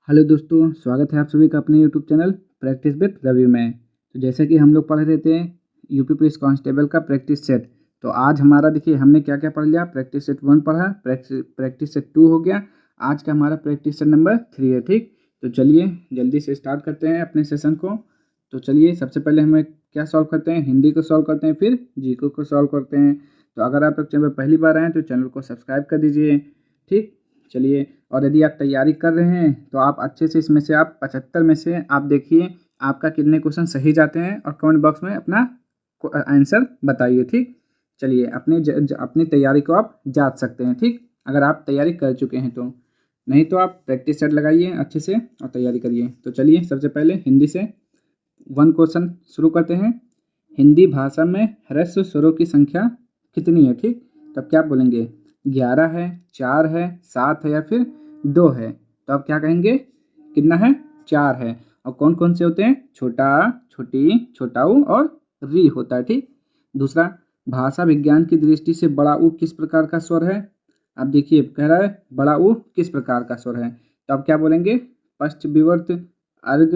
Hello दोस्तों, स्वागत है आप सभी का अपने YouTube channel practice with Ravi में। तो जैसे कि हम लोग पढ़ रहे थे यूपी पुलिस कांस्टेबल का प्रैक्टिस सेट। तो आज हमारा देखिए हमने क्या क्या पढ़ लिया। प्रैक्टिस सेट 1 पढ़ा, प्रैक्टिस सेट 2 हो गया। आज का हमारा प्रैक्टिस सेट नंबर 3 है। ठीक, तो चलिए जल्दी से स्टार्ट करते हैं अपने सेशन को। तो चलिए सबसे पहले हमें क्या सॉल्व करते हैं, हिंदी को सॉल्व करते हैं, फिर जीके को सॉल्व करते हैं। तो अगर आप लोग चैनल पर पहली बार आए तो चैनल को सब्सक्राइब कर दीजिए। ठीक, चलिए। और यदि आप तैयारी कर रहे हैं तो आप अच्छे से इसमें से आप 75 में से आप देखिए आपका कितने क्वेश्चन सही जाते हैं और कमेंट बॉक्स में अपना आंसर बताइए। ठीक, चलिए अपनी तैयारी को आप जांच सकते हैं। ठीक, अगर आप तैयारी कर चुके हैं तो, नहीं तो आप प्रैक्टिस सेट लगाइए अच्छे से और तैयारी करिए। तो चलिए सबसे पहले हिंदी से 1 क्वेश्चन शुरू करते हैं। हिंदी भाषा में ह्रस्व स्वरों की संख्या कितनी है? ठीक, तब क्या बोलेंगे? 11 है, 4 है, 7 है या फिर 2 है? तो आप क्या कहेंगे? कितना है? 4 है। और कौन कौन से होते हैं? छोटा, छोटी, छोटाऊ और री होता है। ठीक, दूसरा, भाषा विज्ञान की दृष्टि से बड़ा ऊ किस प्रकार का स्वर है? आप देखिए कह रहा है बड़ा ऊ किस प्रकार का स्वर है, तो आप क्या बोलेंगे? पश्च विवर्त, अर्घ,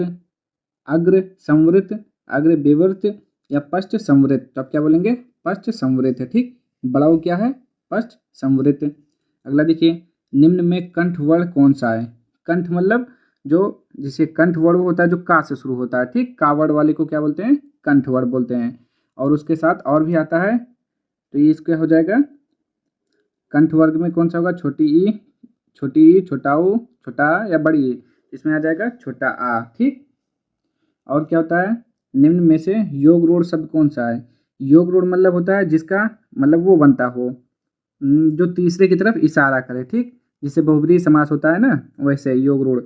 अग्र संवृत, अग्र विवर्त या पश्च संवृत? तो आप क्या बोलेंगे? पश्च संवृत है। ठीक, बड़ा ऊ क्या है? पश्च संवृत। अगला देखिए, निम्न में कंठ वर्ण कौन सा है? कंठ मतलब जो जिसे कंठ वर्ण होता है जो का से शुरू होता है। ठीक, का वर्ण वाले को क्या बोलते हैं? कंठ वर्ण बोलते हैं। और उसके साथ और भी आता है, तो ये इसका हो जाएगा कंठ वर्ग में कौन सा होगा? छोटी ई, छोटी ई, छोटा ऊ, छोटा या बड़ी ई? इसमें आ जाएगा छोटा आ। ठीक, और क्या होता है? निम्न में से योग रूढ़ शब्द कौन सा है? योग रूढ़ मतलब होता है जिसका मतलब वो बनता हो जो तीसरे की तरफ इशारा करे। ठीक, जिससे बहुब्रीहि समास होता है ना, वैसे योग रूढ़।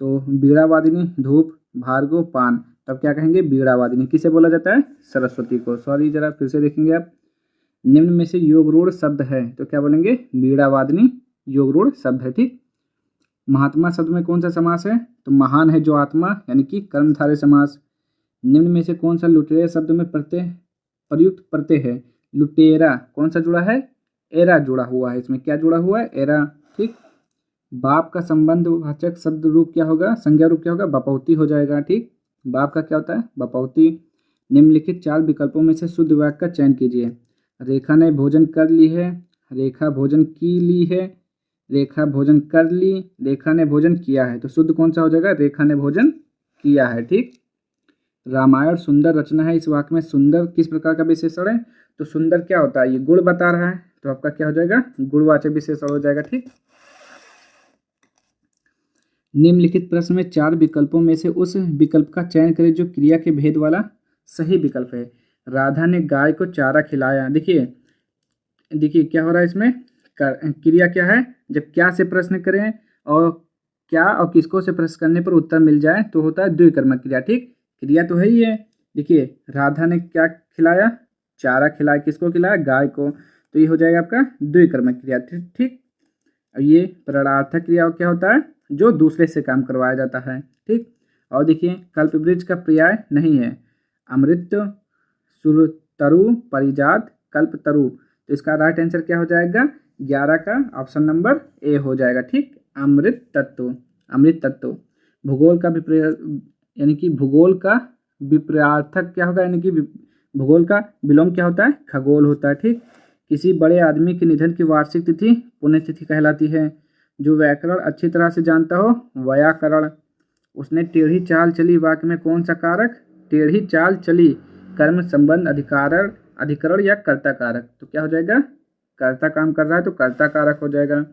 तो बीड़ा वादिनी, धूप, भार्गव, पान, तब क्या कहेंगे? बीड़ा वादिनी। किसे बोला जाता है? सरस्वती को। सॉरी, जरा फिर से देखेंगे आप। निम्न में से योग रूढ़ शब्द है तो क्या बोलेंगे? बीड़ा वादिनी योग रूढ़ शब्द है। ठीक, महात्मा शब्द में कौन सा समास है? तो महान है जो आत्मा, यानी कि कर्मधारय समास। निम्न में से कौन सा लुटेरा शब्द में प्रत्यय प्रयुक्त प्रत्यय है? लुटेरा कौन सा जुड़ा है? एरा जुड़ा हुआ है। इसमें क्या जुड़ा हुआ है? एरा। ठीक, बाप का संबंध वाचक शब्द रूप क्या होगा? संज्ञा रूप क्या होगा? बपौती हो जाएगा। ठीक, बाप का क्या होता है? बपौती। निम्नलिखित 4 विकल्पों में से शुद्ध वाक्य का चयन कीजिए। रेखा ने भोजन कर ली है, रेखा भोजन की ली है, रेखा भोजन कर ली, रेखा ने भोजन किया है। तो शुद्ध कौन सा हो जाएगा? रेखा ने भोजन किया है। ठीक, रामायण सुंदर रचना है, इस वाक्य में सुंदर किस प्रकार का विशेषण है? तो सुंदर क्या होता है? ये गुण बता रहा है, तो आपका क्या हो जाएगा? गुणवाचक विशेषण हो जाएगा। ठीक, निम्नलिखित प्रश्न में 4 विकल्पों में से उस विकल्प का चयन करें जो क्रिया के भेद वाला सही विकल्प है। राधा ने गाय को चारा खिलाया। देखिए देखिए क्या हो रहा है इसमें? क्रिया क्या है? जब क्या से प्रश्न करें और क्या और किसको से प्रश्न करने पर उत्तर मिल जाए तो होता है द्विकर्मक क्रिया। ठीक, क्रिया तो है ही है। देखिए राधा ने क्या खिलाया? चारा खिलाया। किसको खिलाया? गाय को। तो ये हो जाएगा आपका द्विकर्मक क्रिया। ठीक, और ये परणार्थक क्रिया क्या होता है? जो दूसरे से काम करवाया जाता है। ठीक, और देखिए कल्पवृक्ष का पर्याय नहीं है। अमृत, सुरतरु, परिजात, कल्पतरु। तो इसका राइट आंसर क्या हो जाएगा? 11 का ऑप्शन नंबर ए हो जाएगा। ठीक, अमृत तत्व, अमृत तत्व। भूगोल का यानी कि भूगोल का विपर्यार्थक क्या होगा? यानी कि भूगोल का विलोम क्या होता है? खगोल होता है। ठीक, किसी बड़े आदमी के निधन की वार्षिक तिथि पुण्यतिथि कहलाती है। जो व्याकरण अच्छी तरह से जानता हो, व्याकरण। उसने टेढ़ी चाल चली वाक्य में कौन सा कारक? टेढ़ी चाल चली कर्म संबंध अधिकारण अधिकरण या कर्ता कारक। तो क्या हो जाएगा? कर्ता काम कर रहा है तो कर्ता कारक हो जाएगा।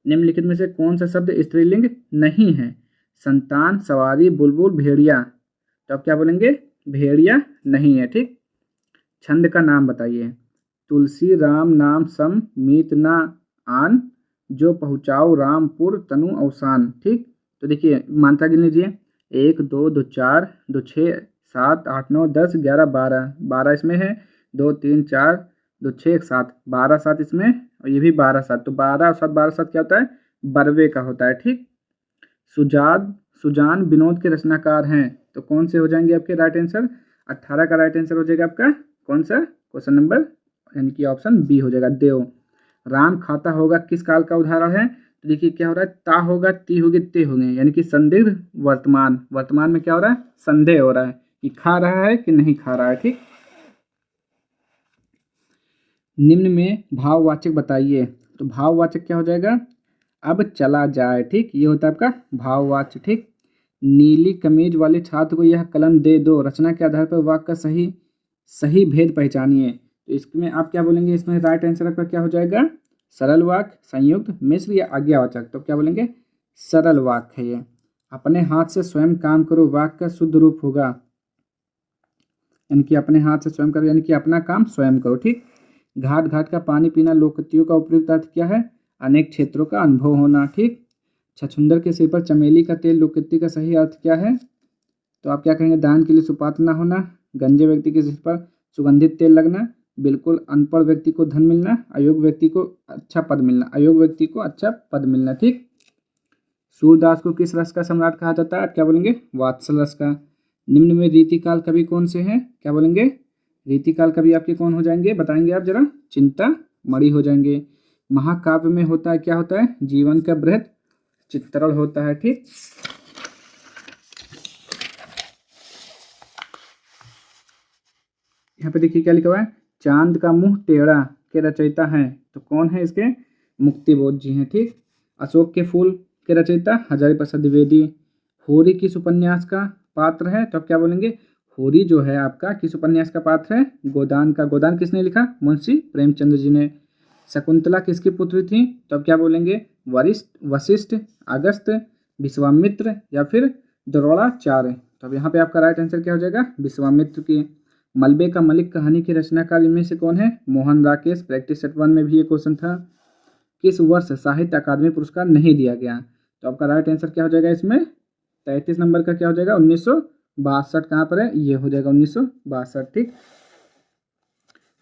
निम्नलिखित में से कौन सा शब्द स्त्रीलिंग नहीं है? संतान, सवारी, बुलबुल, भेड़िया। तो आप क्या बोलेंगे? भेड़िया नहीं है। ठीक, छंद का नाम बताइए। तुलसी राम नाम सम मीत ना आन, जो पहुँचाओ रामपुर तनु अवसान। ठीक, तो देखिए मात्रा गिन लीजिए। 1 2 2 4 2 6 7 8 9 10 11 12, 12 इसमें है। 2 3 4 2 6 7, 12 7 इसमें और ये भी 12 7। तो 12 और 7 12 7 क्या होता है? बरवे का होता है। ठीक, सुजान सुजान विनोद के रचनाकार हैं, तो कौन से हो जाएंगे आपके राइट आंसर? 18 का राइट आंसर हो जाएगा आपका कौन सा? क्वेश्चन नंबर यानी कि ऑप्शन बी हो जाएगा, देव। राम खाता होगा किस काल का उदाहरण है? तो देखिए क्या हो रहा है, ता होगा, ती होगी, ते होंगे, यानी कि संदिग्ध वर्तमान। वर्तमान में क्या हो रहा है, संदेह हो रहा है कि खा रहा है कि नहीं खा रहा है। ठीक, निम्न में भाववाचक बताइए। तो भाववाचक क्या हो जाएगा, अब चला जाए। ठीक, ये होता है आपका भाववाचक। ठीक, नीली कमीज वाले छात्र को यह कलम दे दो, रचना के आधार पर वाक्य का सही सही भेद पहचानिए। तो इसमें आप क्या बोलेंगे, इसमें राइट आंसर आपका क्या हो जाएगा, सरल वाक्य, संयुक्त, मिश्र या आज्ञावाचक। तो क्या बोलेंगे, सरल वाक्य है ये। अपने हाथ से स्वयं काम करो, वाक्य का शुद्ध रूप होगा, यानी कि अपने हाथ से स्वयं करो, यानी कि अपना काम स्वयं करो। ठीक, घाट घाट का पानी पीना लोकोक्तियों का उपयुक्त अर्थ क्या है, अनेक क्षेत्रों का अनुभव होना। ठीक, छछूंदर के सिर पर चमेली का तेल लोकोक्ति का सही अर्थ क्या है, तो आप क्या कहेंगे, दान के लिए सुपात्र न होना, गंजे व्यक्ति के सिर पर सुगंधित तेल लगना, बिल्कुल अनपढ़ व्यक्ति को धन मिलना, अयोग्य व्यक्ति को अच्छा पद मिलना, अयोग्य व्यक्ति को अच्छा पद मिलना। ठीक, सूरदास को किस रस का सम्राट कहा जाता है, आप क्या बोलेंगे, वात्सल रस का। निम्न में रीतिकाल कवि कौन से हैं, क्या बोलेंगे, रीतिकाल कवि आपके कौन हो जाएंगे, बताएंगे आप जरा, चिंता मणि हो जाएंगे। महाकाव्य में होता है, क्या होता है, जीवन का बृहद चित्रण होता है। ठीक, यहाँ पे देखिए क्या लिखा हुआ है, चांद का मुंह टेढ़ा के रचयिता हैं, तो कौन है इसके, मुक्तिबोध जी हैं। ठीक, अशोक के फूल के रचयिता हजारी प्रसाद द्विवेदी। होरी किस उपन्यास का पात्र है, तो आप क्या बोलेंगे, होरी जो है आपका किस उपन्यास का पात्र है, गोदान का। गोदान किसने लिखा, मुंशी प्रेमचंद्र जी ने। शकुंतला किसकी पुत्री थी, तो आप क्या बोलेंगे, वशिष्ठ, अगस्त, विश्वामित्र या फिर द्रोणाचार्य। तो अब यहाँ पे आपका राइट आंसर क्या हो जाएगा, विश्वामित्र की। मलबे का मलिक कहानी के रचनाकार इनमें से कौन है, मोहन राकेश। प्रैक्टिस सेट 1 में भी ये क्वेश्चन था। किस वर्ष साहित्य अकादमी पुरस्कार नहीं दिया गया, तो आपका राइट आंसर क्या हो जाएगा, इसमें 33 नंबर का क्या हो जाएगा, 1962। कहाँ पर है, ये हो जाएगा 1962। ठीक,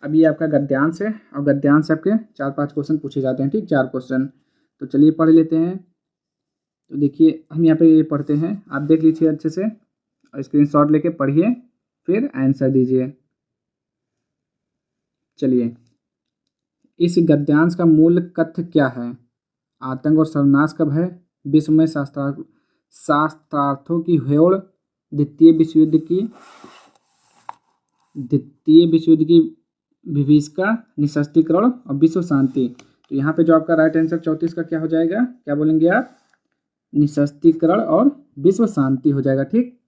अब ये आपका गद्यांश है, और गद्यांश आपके 4-5 क्वेश्चन पूछे जाते हैं। ठीक, 4 क्वेश्चन, तो चलिए पढ़ लेते हैं। तो देखिए हम यहाँ पे ये पढ़ते हैं, आप देख लीजिए अच्छे से और स्क्रीनशॉट लेके पढ़िए, फिर आंसर दीजिए। चलिए, इस गद्यांश का मूल कथ्य क्या है, आतंक और सर्वनाश का भय, विश्व में शास्त्रार्थों की होड़, द्वितीय विश्व युद्ध की विभीषिका, निशस्त्रीकरण और विश्व शांति। तो यहाँ पे जो आपका राइट आंसर 34 का क्या हो जाएगा, क्या बोलेंगे आप, निशस्त्रीकरण और विश्व शांति हो जाएगा। ठीक,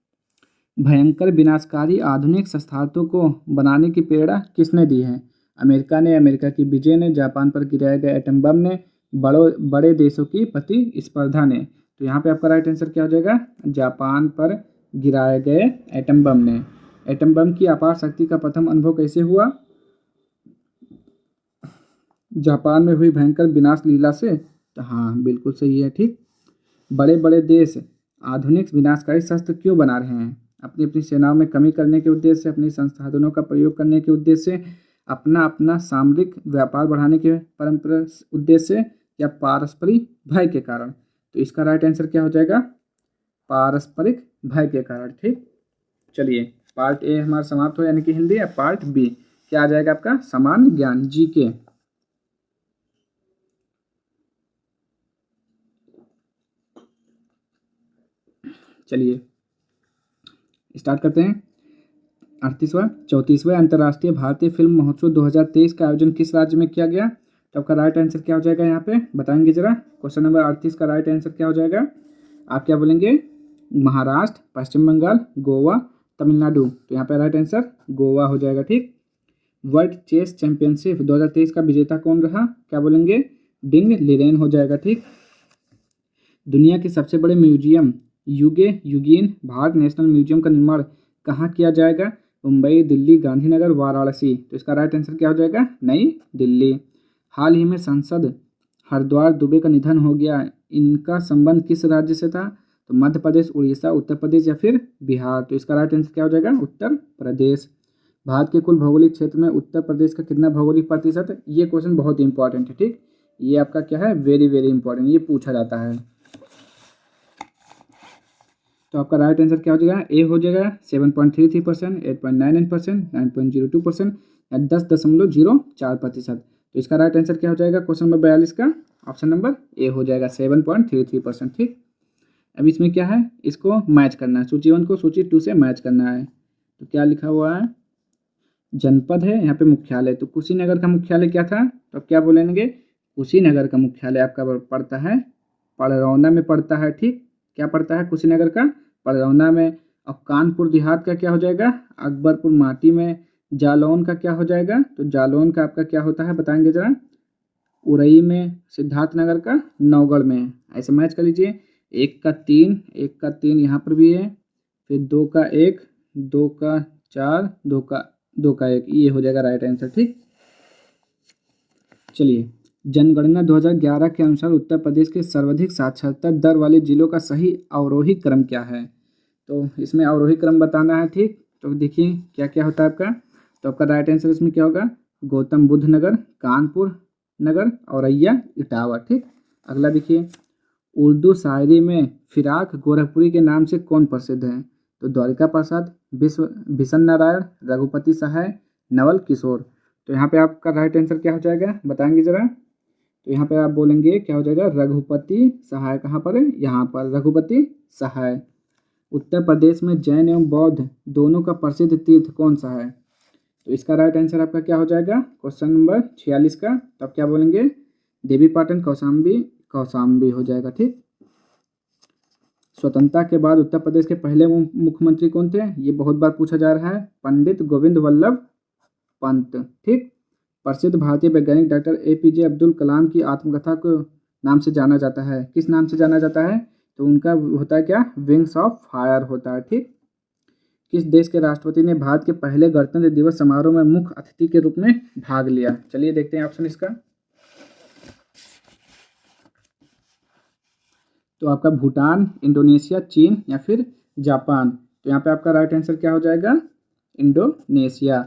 भयंकर विनाशकारी आधुनिक शस्त्रास्त्रों को बनाने की प्रेरणा किसने दी है, अमेरिका ने, अमेरिका की विजय ने, जापान पर गिराए गए एटम बम ने, बड़े देशों की प्रतिस्पर्धा ने। तो यहाँ पे आपका राइट आंसर क्या हो जाएगा, जापान पर गिराए गए एटम बम ने। एटम बम की अपार शक्ति का प्रथम अनुभव कैसे हुआ, जापान में हुई भयंकर विनाश लीला से। तो हाँ बिल्कुल सही है। ठीक, बड़े बड़े देश आधुनिक विनाशकारी शस्त्र क्यों बना रहे हैं, अपनी अपनी सेनाओं में कमी करने के उद्देश्य से, अपनी संसाधनों का प्रयोग करने के उद्देश्य से, अपना अपना सामरिक व्यापार बढ़ाने के परंपरा उद्देश्य से, या पारस्परिक भय के कारण। तो इसका राइट आंसर क्या हो जाएगा, पारस्परिक भय के कारण। ठीक, चलिए पार्ट ए हमारा समाप्त हो, यानी कि हिंदी। या पार्ट बी क्या आ जाएगा आपका, सामान्य ज्ञान, जीके। चलिए स्टार्ट करते हैं। 34वां अंतर्राष्ट्रीय भारतीय फिल्म महोत्सव 2023 का आयोजन किस राज्य में किया गया, तो आपका राइट आंसर क्या हो जाएगा, यहाँ पे बताएंगे जरा। क्वेश्चन नंबर 38 का राइट आंसर क्या हो जाएगा, आप क्या बोलेंगे, महाराष्ट्र, पश्चिम बंगाल, गोवा, तमिलनाडु। तो यहाँ पे राइट आंसर गोवा हो जाएगा। ठीक, वर्ल्ड चेस चैंपियनशिप 2023 का विजेता कौन रहा, क्या बोलेंगे, डिंग लिरेन हो जाएगा। ठीक, दुनिया के सबसे बड़े museum Eugene Bharat national museum का निर्माण कहाँ किया जाएगा, मुंबई, दिल्ली, गांधीनगर, वाराणसी। तो इसका राइट आंसर क्या हो जाएगा, नई दिल्ली। हाल ही में सांसद हरद्वार दुबे का निधन हो गया, इनका संबंध किस राज्य से था, तो मध्य प्रदेश, उड़ीसा, उत्तर प्रदेश या फिर बिहार। तो इसका राइट आंसर क्या हो जाएगा, उत्तर प्रदेश। भारत के कुल भौगोलिक क्षेत्र में उत्तर प्रदेश का कितना भौगोलिक प्रतिशत है, ये क्वेश्चन बहुत इंपॉर्टेंट है। ठीक, ये आपका क्या है, वेरी वेरी इंपॉर्टेंट, ये पूछा जाता है। तो आपका राइट आंसर क्या हो जाएगा, ए हो जाएगा 7.33%, 8.99%, 9.02% या 10.04%। तो इसका राइट आंसर क्या हो जाएगा क्वेश्चन नंबर 42 का? ऑप्शन नंबर ए हो जाएगा 7.33%। ठीक, अब इसमें क्या है, इसको मैच करना है, सूची 1 को सूची 2 से मैच करना है। तो क्या लिखा हुआ है, जनपद है, यहाँ पे मुख्यालय, तो कुशीनगर का मुख्यालय क्या था? तो अब क्या बोलेंगे, कुशीनगर का मुख्यालय आपका पड़ता है पड़रौना में पड़ता है। ठीक, क्या पड़ता है कुशीनगर का? पड़रौना में। और कानपुर देहात का क्या हो जाएगा? अकबरपुर माटी में। जालौन का क्या हो जाएगा? तो जालौन का आपका क्या होता है बताएंगे जरा? उरई में। सिद्धार्थनगर का नौगढ़ में। ऐसे मैच कर लीजिए, 1 का 3, 1 का 3 यहाँ पर भी है, फिर 2 का 1, 2 का 4, 2 का 1, ये हो जाएगा राइट आंसर। ठीक, चलिए, जनगणना 2011 के अनुसार उत्तर प्रदेश के सर्वाधिक साक्षरता दर वाले जिलों का सही अवरोही क्रम क्या है? तो इसमें अवरोही क्रम बताना है। ठीक, तो देखिए क्या क्या होता है आपका। तो आपका राइट आंसर इसमें क्या होगा? गौतम बुद्ध नगर, कानपुर नगर, औरैया, इटावा। ठीक, अगला देखिए, उर्दू शायरी में फिराक गोरखपुरी के नाम से कौन प्रसिद्ध है? तो द्वारिका प्रसाद, भीषण नारायण, रघुपति सहाय, नवल किशोर। तो यहाँ पे आपका राइट आंसर क्या हो जाएगा बताएंगे जरा? तो यहाँ पे आप बोलेंगे क्या हो जाएगा? रघुपति सहाय। कहाँ पर है? यहाँ पर रघुपति सहाय। उत्तर प्रदेश में जैन एवं बौद्ध दोनों का प्रसिद्ध तीर्थ कौन सा है? तो इसका राइट आंसर आपका क्या हो जाएगा क्वेश्चन नंबर 46 का? तो आप क्या बोलेंगे? देवी पाटन, कौशाम्बी, कौशाम्बी हो जाएगा। ठीक, स्वतंत्रता के बाद उत्तर प्रदेश के पहले मुख्यमंत्री कौन थे? ये बहुत बार पूछा जा रहा है, पंडित गोविंद वल्लभ पंत। ठीक, प्रसिद्ध भारतीय वैज्ञानिक डॉक्टर APJ अब्दुल कलाम की आत्मकथा को नाम से जाना जाता है, किस नाम से जाना जाता है? तो उनका होता है क्या? विंग्स ऑफ फायर होता है। ठीक, किस देश के राष्ट्रपति ने भारत के पहले गणतंत्र दिवस समारोह में मुख्य अतिथि के रूप में भाग लिया? चलिए देखते हैं ऑप्शन इसका। तो आपका भूटान, इंडोनेशिया, चीन या फिर जापान। तो यहाँ पे आपका राइट आंसर क्या हो जाएगा? इंडोनेशिया।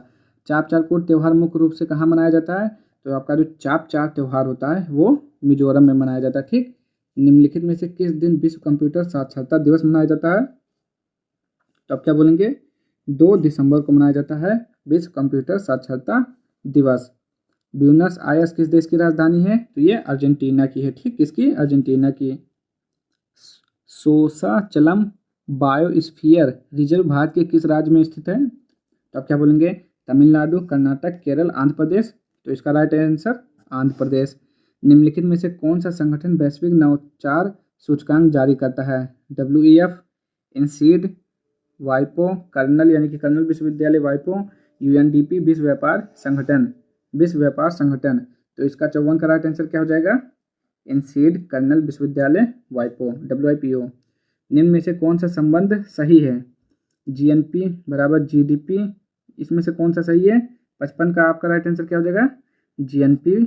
चाप चारकोट त्यौहार मुख्य रूप से कहाँ मनाया जाता है? तो आपका जो चाप चार त्यौहार होता है वो मिजोरम में मनाया जाता है। ठीक, निम्नलिखित में से किस दिन विश्व कंप्यूटर साक्षरता दिवस मनाया जाता है? तो आप क्या बोलेंगे? 2 दिसंबर को मनाया जाता है विश्व कंप्यूटर साक्षरता दिवस। ब्यूनस आयर्स किस देश की राजधानी है? तो ये अर्जेंटीना की है। ठीक, किसकी? अर्जेंटीना की। सोसाचलम बायोस्फीयर रिजर्व भारत के किस राज्य में स्थित है? तो आप क्या बोलेंगे? तमिलनाडु, कर्नाटक, केरल, आंध्र प्रदेश। तो इसका राइट आंसर आंध्र प्रदेश। निम्नलिखित में से कौन सा संगठन वैश्विक नवाचार सूचकांक जारी करता है? WEF, इंसीड, वाइपो, कर्नल यानी कि कर्नल विश्वविद्यालय वाइपो, UNDP विश्व व्यापार संगठन। तो इसका 54 का राइट आंसर क्या हो जाएगा? इंसीड, कर्नल विश्वविद्यालय वाइपो, WIPO। निम्न में से कौन सा संबंध सही है? GNP बराबर GDP, इसमें से कौन सा सही है? 55 का आपका राइट आंसर क्या हो जाएगा? GNP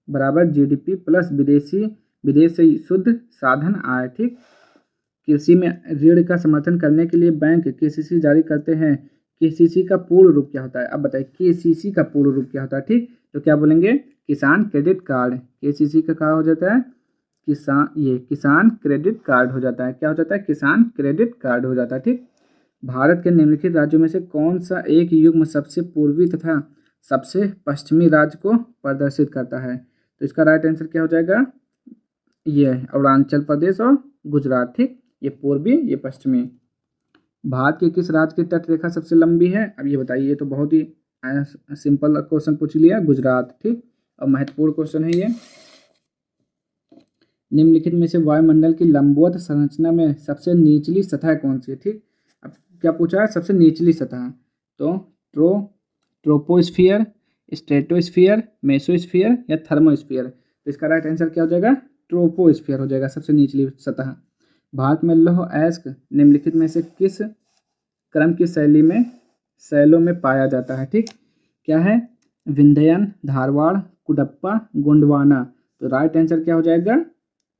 बराबर GDP प्लस विदेश से शुद्ध साधन आय। ठीक, कृषि में ऋण का समर्थन करने के लिए बैंक KCC जारी करते हैं। KCC का पूर्ण रूप क्या होता है? अब बताइए KCC का पूर्ण रूप क्या होता है? ठीक, तो क्या बोलेंगे? किसान क्रेडिट कार्ड। KCC का क्या हो जाता है? किसान क्रेडिट कार्ड हो जाता है। क्या हो जाता है? किसान क्रेडिट कार्ड हो जाता है। ठीक, भारत के निम्नलिखित राज्यों में से कौन सा एक युग्म सबसे पूर्वी तथा सबसे पश्चिमी राज्य को प्रदर्शित करता है? तो इसका राइट आंसर क्या हो जाएगा? ये अरुणाचल प्रदेश और गुजरात। ठीक, ये पूर्वी, ये पश्चिमी। भारत के किस राज्य की तट रेखा सबसे लंबी है? अब ये बताइए, ये तो बहुत ही सिंपल क्वेश्चन पूछ लिया, गुजरात। ठीक, और महत्वपूर्ण क्वेश्चन है ये। निम्नलिखिट में से वायुमंडल की लंबवत संरचना में सबसे निचली सतह कौन सी है? ठीक, अब क्या पूछा है? सबसे निचली सतह। तो ट्रोपोस्फियर, स्ट्रेटोस्फियर, मेसोस्फियर या थर्मोस्फियर। तो इसका राइट आंसर क्या हो जाएगा? ट्रोपोस्फियर हो जाएगा, सबसे निचली सतह। भारत में लौह अयस्क निम्नलिखित में से किस क्रम की शैलों में पाया जाता है? ठीक, क्या है? विंध्यन, धारवाड़, कुडप्पा, गोंडवाना। तो राइट आंसर क्या हो जाएगा?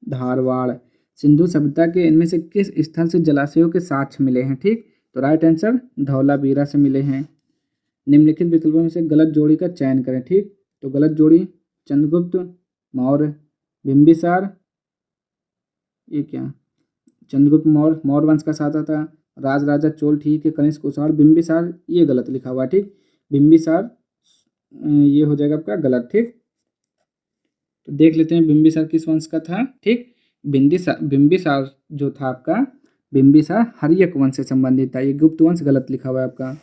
धारवाड़। सिंधु सभ्यता के इनमें से किस स्थल से जलाशयों के साक्ष्य मिले हैं? ठीक, तो राइट आंसर धौलावीरा से मिले हैं। निम्नलिखित विकल्पों में से गलत जोड़ी का चयन करें। ठीक, तो गलत जोड़ी चंद्रगुप्त मौर्य, बिंबिसार, ये क्या? चंद्रगुप्त मौर्य वंश का साथ था, राजराजा चोल, ठीक है, कनिष्क कुषाण, बिंबिसार, ये गलत लिखा हुआ है। ठीक, बिंबिसार ये हो जाएगा आपका गलत। ठीक, तो देख लेते हैं बिंबिसार किस वंश का था। ठीक, बिंबिसार जो था आपका, बिंबिसार हर्यक वंश से संबंधित था। ये गुप्त वंश गलत लिखा हुआ है आपका।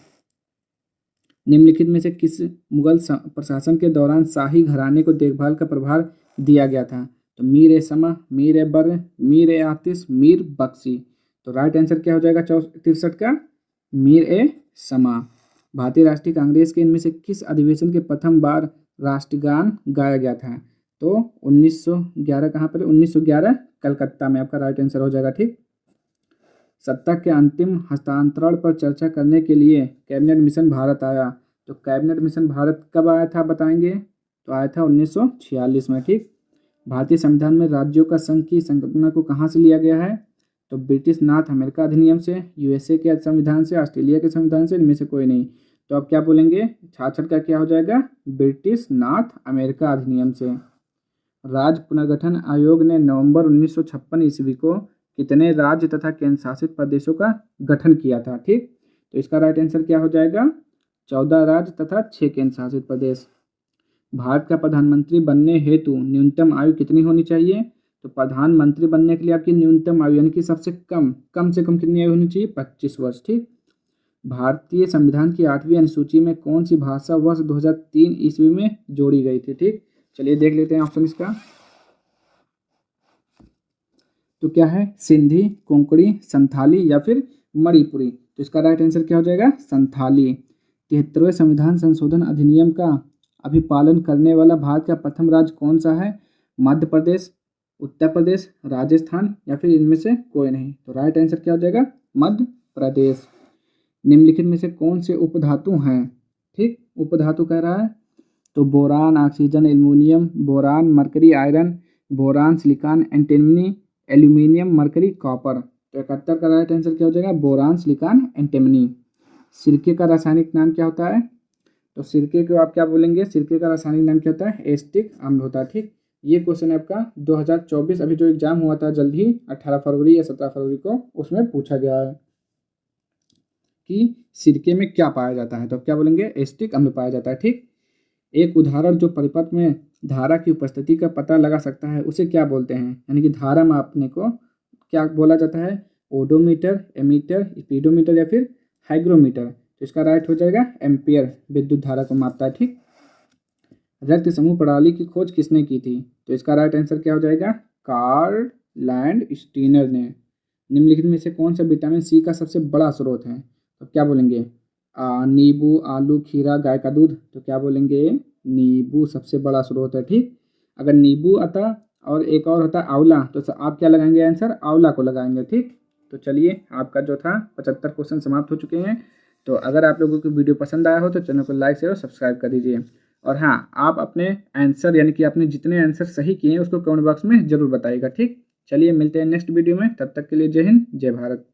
निम्नलिखित में से किस मुगल प्रशासन के दौरान शाही घराने को देखभाल का प्रभार दिया गया था? तो मीर ए समा, मीर ए बर, मीर ए आतिश, मीर बख्शी। तो राइट आंसर क्या हो जाएगा 63 का? मीर ए समा। भारतीय राष्ट्रीय कांग्रेस के इनमें से किस अधिवेशन के प्रथम बार राष्ट्रगान गाया गया था? तो 1911 कहाँ पर? 1911 कलकत्ता में आपका राइट आंसर हो जाएगा। ठीक, सत्ता के अंतिम हस्तांतरण पर चर्चा करने के लिए कैबिनेट मिशन भारत आया। तो कैबिनेट मिशन भारत कब आया था बताएंगे? तो आया था 1946 में। ठीक, भारतीय संविधान में राज्यों का संघ की संकल्पना को कहाँ से लिया गया है? तो ब्रिटिश नॉर्थ अमेरिका अधिनियम से, यूएसए के संविधान से, ऑस्ट्रेलिया के संविधान से, इनमें से कोई नहीं। तो आप क्या बोलेंगे? छाछठ का क्या हो जाएगा? ब्रिटिश नॉर्थ अमेरिका अधिनियम से। राज्य पुनर्गठन आयोग ने नवंबर 1956 ईस्वी को कितने राज्य तथा केंद्र शासित प्रदेशों का गठन किया था? ठीक, तो इसका राइट आंसर क्या हो जाएगा? 14 राज्य तथा 6 केंद्र शासित प्रदेश। भारत का प्रधानमंत्री बनने हेतु न्यूनतम आयु कितनी होनी चाहिए? तो प्रधानमंत्री बनने के लिए आपकी न्यूनतम आयु यानी कि सबसे कम से कम कितनी आयु होनी चाहिए? 25 वर्ष। ठीक, भारतीय संविधान की 8वीं अनुसूची में कौन सी भाषा वर्ष 2003 ईस्वी में जोड़ी गई थी? ठीक, चलिए देख लेते हैं ऑप्शन इसका। तो क्या है? सिंधी, कोंकणी, संथाली या फिर मणिपुरी। तो इसका राइट आंसर क्या हो जाएगा? संथाली। 73वें संविधान संशोधन अधिनियम का अभिपालन करने वाला भारत का प्रथम राज्य कौन सा है? मध्य प्रदेश, उत्तर प्रदेश, राजस्थान या फिर इनमें से कोई नहीं। तो राइट आंसर क्या हो जाएगा? मध्य प्रदेश। निम्नलिखित में से कौन से उपधातु हैं? ठीक, उपधातु कह रहा है। तो boron, oxygen, aluminium, boron, mercury, iron, boron, silicon, antimony, aluminium, mercury, copper. तो 71 का राइट आंसर क्या हो जाएगा? Boron, silicon, antimony. सिरके का रासायनिक नाम क्या होता है? तो सिरके को आप क्या बोलेंगे? सिरके का रासायनिक नाम क्या होता है? एस्टिक अम्ल होता है। ठीक, ये क्वेश्चन आपका 2024 अभी जो एग्जाम हुआ था जल्द ही 18 फरवरी या 17 फरवरी को, उसमें पूछा गया है कि सिरके में क्या पाया जाता है। तो आप क्या बोलेंगे? एस्टिक अम्ल पाया जाता है। ठीक, एक उदाहरण जो परिपथ में धारा की उपस्थिति का पता लगा सकता है उसे क्या बोलते हैं? यानी कि धारा मापने को क्या बोला जाता है? ओडोमीटर, एमीटर, स्पीडोमीटर या फिर हाइग्रोमीटर। तो इसका राइट हो जाएगा एम्पियर, विद्युत धारा को मापता है। ठीक, रक्त समूह प्रणाली की खोज किसने की थी? तो इसका राइट आंसर क्या हो जाएगा? कार्ल लैंडस्टीनर ने। निम्नलिखित में से कौन सा विटामिन सी का सबसे बड़ा स्रोत है? तो क्या बोलेंगे? नींबू, आलू, खीरा, गाय का दूध। तो क्या बोलेंगे? नींबू सबसे बड़ा स्रोत है। ठीक, अगर नींबू आता और एक और होता आंवला, तो आप क्या लगाएंगे आंसर? आंवला को लगाएंगे। ठीक, तो चलिए आपका जो था 75 क्वेश्चन समाप्त हो चुके हैं। तो अगर आप लोगों को वीडियो पसंद आया हो तो चैनल को लाइक शेयर और सब्सक्राइब कर दीजिए। और हाँ, आप अपने आंसर यानी कि आपने जितने आंसर सही किए हैं उसको कमेंट बॉक्स में जरूर बताइएगा। ठीक, चलिए मिलते हैं नेक्स्ट वीडियो में, तब तक के लिए जय हिंद, जय भारत।